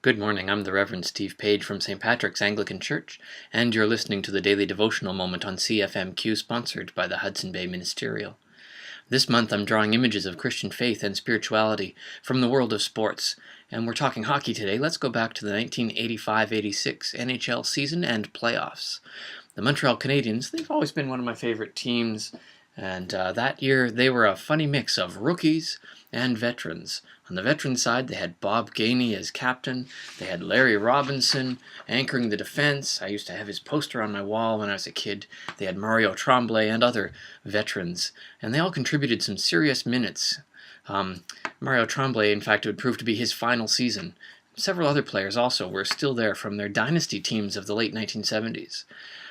Good morning, I'm the Reverend Steve Page from St. Patrick's Anglican Church, and you're listening to the Daily Devotional Moment on CFMQ sponsored by the Hudson Bay Ministerial. This month I'm drawing images of Christian faith and spirituality from the world of sports, and we're talking hockey today. Let's go back to the 1985-86 NHL season and playoffs. The Montreal Canadiens, they've always been one of my favorite teams, and that year they were a funny mix of rookies and veterans. On the veteran side, they had Bob Gainey as captain. They had Larry Robinson anchoring the defense. I used to have his poster on my wall when I was a kid. They had Mario Tremblay and other veterans, and they all contributed some serious minutes. Mario Tremblay, in fact, it would prove to be his final season. Several other players also were still there from their dynasty teams of the late 1970s.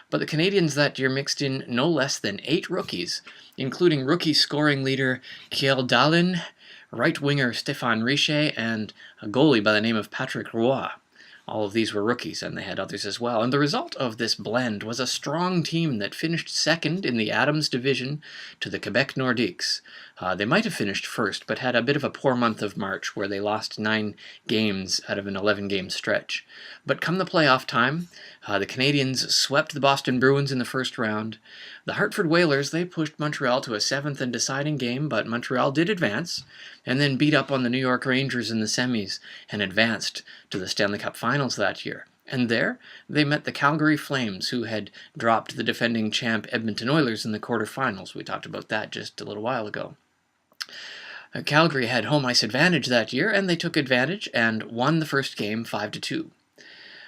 But the Canadiens that year mixed in no less than 8 rookies, including rookie scoring leader Kjell Dahlin, right winger Stéphane Richer, and a goalie by the name of Patrick Roy. All of these were rookies, and they had others as well. And the result of this blend was a strong team that finished second in the Adams division to the Quebec Nordiques. They might have finished first, but had a bit of a poor month of March where they lost 9 games out of an 11-game stretch. But come the playoff time, the Canadiens swept the Boston Bruins in the first round. The Hartford Whalers, they pushed Montreal to a 7th and deciding game, but Montreal did advance, and then beat up on the New York Rangers in the semis and advanced to the Stanley Cup Finals that year. And there, they met the Calgary Flames, who had dropped the defending champ Edmonton Oilers in the quarterfinals. We talked about that just a little while ago. Calgary had home ice advantage that year, and they took advantage and won the first game 5-2.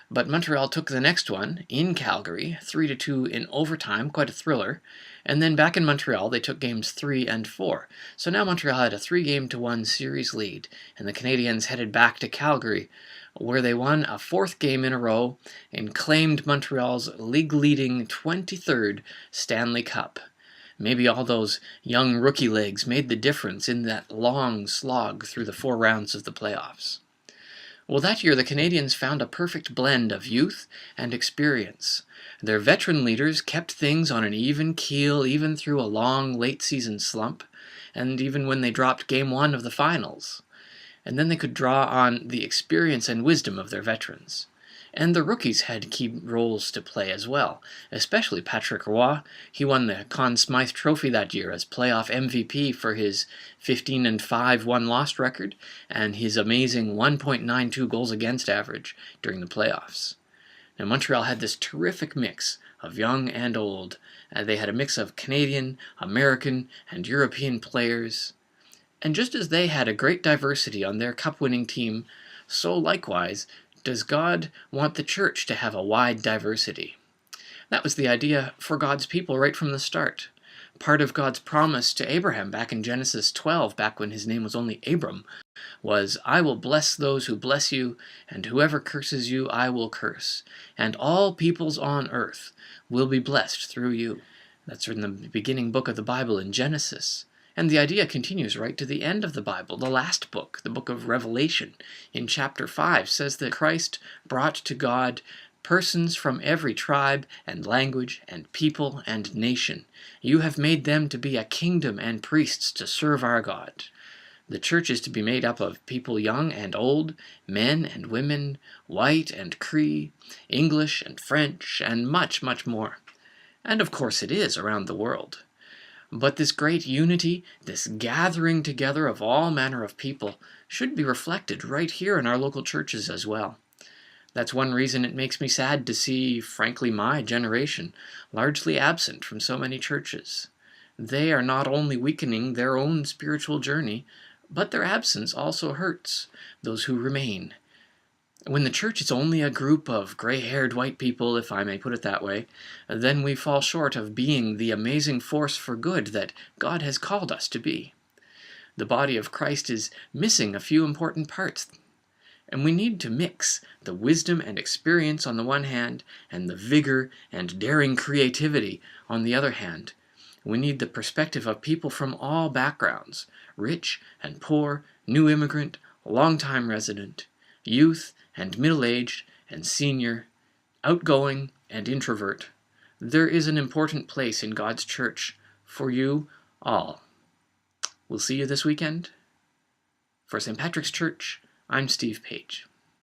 But Montreal took the next one in Calgary, 3-2 in overtime, quite a thriller. And then back in Montreal, they took games 3 and 4. So now Montreal had a 3-1 series lead, and the Canadiens headed back to Calgary, where they won a 4th game in a row and claimed Montreal's league-leading 23rd Stanley Cup. Maybe all those young rookie legs made the difference in that long slog through the 4 rounds of the playoffs. Well, that year the Canadiens found a perfect blend of youth and experience. Their veteran leaders kept things on an even keel even through a long late-season slump, and even when they dropped Game 1 of the finals. And then they could draw on the experience and wisdom of their veterans. And the rookies had key roles to play as well, especially Patrick Roy. He won the Conn Smythe Trophy that year as playoff MVP for his 15-5 won-lost record and his amazing 1.92 goals against average during the playoffs. Now, Montreal had this terrific mix of young and old. They had a mix of Canadian, American, and European players. And just as they had a great diversity on their cup-winning team, so likewise does God want the church to have a wide diversity. That was the idea for God's people right from the start. Part of God's promise to Abraham back in Genesis 12, back when his name was only Abram, was, "I will bless those who bless you, and whoever curses you I will curse, and all peoples on earth will be blessed through you." That's in the beginning book of the Bible in Genesis. And the idea continues right to the end of the Bible. The last book, the book of Revelation, in chapter 5, says that Christ brought to God persons from every tribe and language and people and nation. You have made them to be a kingdom and priests to serve our God. The church is to be made up of people young and old, men and women, white and Cree, English and French, and much, much more. And of course it is around the world. But this great unity, this gathering together of all manner of people, should be reflected right here in our local churches as well. That's one reason it makes me sad to see, frankly, my generation largely absent from so many churches. They are not only weakening their own spiritual journey, but their absence also hurts those who remain. When the church is only a group of gray-haired white people, if I may put it that way, then we fall short of being the amazing force for good that God has called us to be. The body of Christ is missing a few important parts, and we need to mix the wisdom and experience on the one hand and the vigor and daring creativity on the other hand. We need the perspective of people from all backgrounds, rich and poor, new immigrant, long-time resident, youth and middle-aged and senior, outgoing and introvert. There is an important place in God's church for you all. We'll see you this weekend. For St. Patrick's Church, I'm Steve Page.